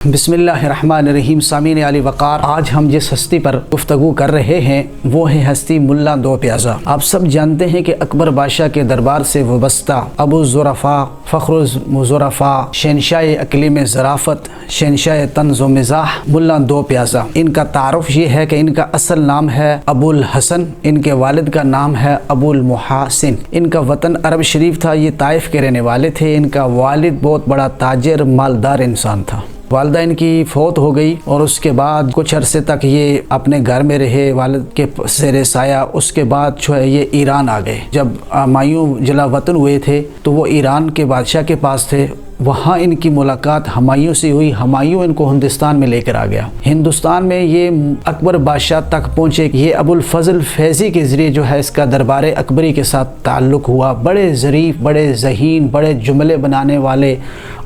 बिस्मिल्लाहिर्रहमानिर्रहीम। सामीन अली वक़ार, आज हम जिस हस्ती पर गुफ्तगू कर रहे हैं वो है हस्ती मुल्ला दो प्याज़ा। आप सब जानते हैं कि अकबर बादशाह के दरबार से वाबस्ता अबू ज़ुरफ़ा फ़ख्रुल मुज़रफ़ा शहंशाह अक़लीम ज़राफ़त शहंशाह तंज़ व मिज़ाह मुल्ला दो प्याज़ा। इनका तारुफ़ ये है कि इनका असल नाम है अबुल हसन, इनके वालिद का नाम है अबुल मुहासिन। इनका वतन अरब शरीफ था, ये ताइफ़ के रहने वाले थे। इनका वालिद बहुत बड़ा ताजिर मालदार इंसान था। वालदा इनकी फ़ौत हो गई और उसके बाद कुछ अरसे तक ये अपने घर में रहे वालिद के ज़ेरे साया। उसके बाद जो है ये ईरान आ गए। जब हुमायूं जला वतन हुए थे तो वो ईरान के बादशाह के पास थे। वहाँ इनकी मुलाकात हुमायूं से हुई। हुमायूं इनको हिंदुस्तान में लेकर आ गया। हिंदुस्तान में ये अकबर बादशाह तक पहुँचे। ये अबुल फ़ज़ल फ़ैज़ी के ज़रिए जो है इसका दरबार अकबरी के साथ ताल्लुक़ हुआ। बड़े ज़रीफ़, बड़े ज़हीन, बड़े जुमले बनाने वाले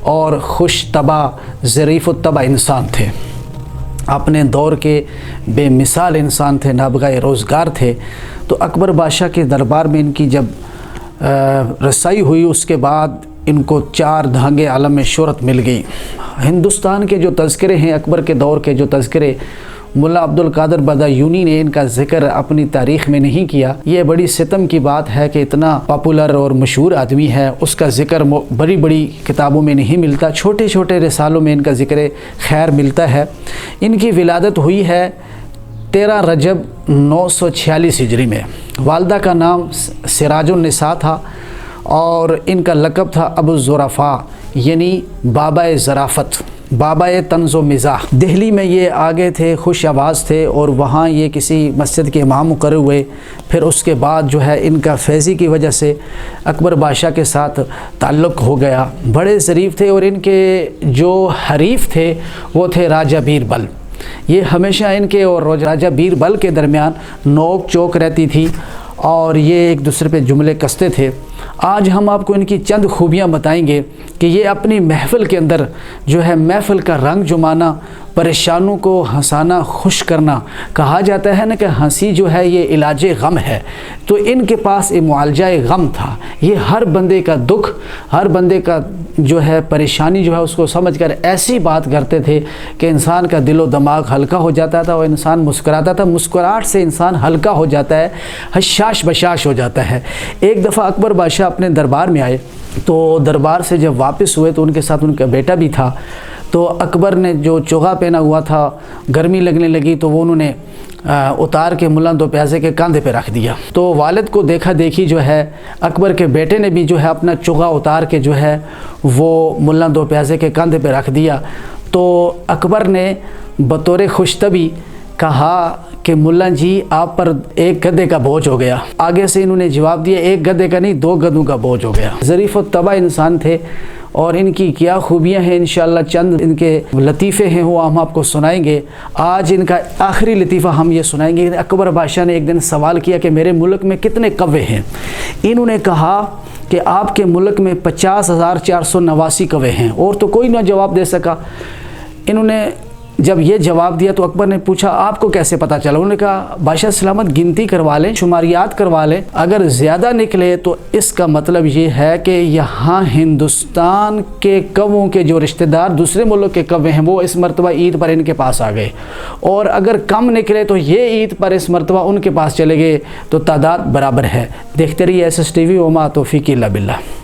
और खुश तबा ज़रीफ़ तबा इंसान थे। अपने दौर के बेमिसाल इंसान थे, नाबगाए रोज़गार थे। तो अकबर बादशाह के दरबार में इनकी जब रसाई हुई उसके बाद इनको चार धागे आलम में शोहरत मिल गई। हिंदुस्तान के जो तज़किरे हैं, अकबर के दौर के जो तज़किरे, मुल्ला अब्दुल कादिर बदायूनी ने इनका ज़िक्र अपनी तारीख़ में नहीं किया। ये बड़ी सितम की बात है कि इतना पॉपुलर और मशहूर आदमी है, उसका ज़िक्र बड़ी बड़ी किताबों में नहीं मिलता। छोटे छोटे रिसालों में इनका ज़िक्र खैर मिलता है। इनकी विलादत हुई है 13 रजब 946 हिजरी में। वालदा का नाम सिराजुन निसा था और इनका लक़ब था अबू ज़ुरफ़ा, यानी बाबा ज़राफ़त, बाबा तंज़ व मिज़ाह। दिल्ली में ये आगे थे, खुश आवाज़ थे और वहाँ ये किसी मस्जिद के इमाम मुक़र्रर हुए। फिर उसके बाद जो है इनका फ़ैज़ी की वजह से अकबर बादशाह के साथ ताल्लुक़ हो गया। बड़े ज़रीफ़ थे और इनके जो हरीफ़ थे वो थे राजा बीरबल। ये हमेशा इनके और राजा बीरबल के दरमियान नोक चोक रहती थी और ये एक दूसरे पे जुमले कसते थे। आज हम आपको इनकी चंद खूबियाँ बताएंगे कि ये अपनी महफ़िल के अंदर जो है महफ़िल का रंग जुमाना, परेशानों को हंसाना, खुश करना। कहा जाता है ना कि हंसी जो है ये इलाज गम है, तो इनके पास ये मुआलजा गम था। ये हर बंदे का दुख, हर बंदे का जो है परेशानी जो है उसको समझकर ऐसी बात करते थे कि इंसान का दिलो दिमाग हल्का हो जाता था और इंसान मुस्कुराता था। मुस्कुराहट से इंसान हल्का हो जाता है, हशाश बशाश हो जाता है। एक दफ़ा अकबर बादशाह अपने दरबार में आए तो दरबार से जब वापस हुए तो उनके साथ उनका बेटा भी था। तो अकबर ने जो चोगा पहना हुआ था, गर्मी लगने लगी तो वो उन्होंने उतार के मुल्ला दो प्याज़े के कंधे पे रख दिया। तो वालिद को देखा देखी जो है अकबर के बेटे ने भी जो है अपना चोगा उतार के जो है वो मुल्ला दो प्याज़े के कंधे पे रख दिया। तो अकबर ने बतौर खुशतबी कहा कि मुल्ला जी आप पर एक गधे का बोझ हो गया। आगे से इन्होंने जवाब दिया एक गधे का नहीं, 2 गधों का बोझ हो गया। ज़रीफ़ तबा इंसान थे और इनकी क्या खूबियाँ हैं इंशाअल्लाह चंद इनके लतीफ़े हैं वो हम आपको सुनाएंगे। आज इनका आखिरी लतीफ़ा हम ये सुनाएंगे। अकबर बादशाह ने एक दिन सवाल किया कि मेरे मुल्क में कितने कौवे हैं। इन्होंने कहा कि आपके मुल्क में 50,489 कौवे हैं, और तो कोई ना जवाब दे सका। इन्होंने जब ये जवाब दिया तो अकबर ने पूछा आपको कैसे पता चला। उन्होंने कहा बादशाह सलामत गिनती करवा लें, शुमारियात करवा लें, अगर ज़्यादा निकले तो इसका मतलब ये है कि यहाँ हिंदुस्तान के कौवों के जो रिश्तेदार दूसरे मुल्क के कौवे हैं वो इस मरतबा ईद पर इनके पास आ गए, और अगर कम निकले तो ये ईद पर इस मरतबा उनके पास चले गए। तो तादाद बराबर है। देखते रहिए SSTV। वमा तौफीक़ इल्ला बिल्लाह।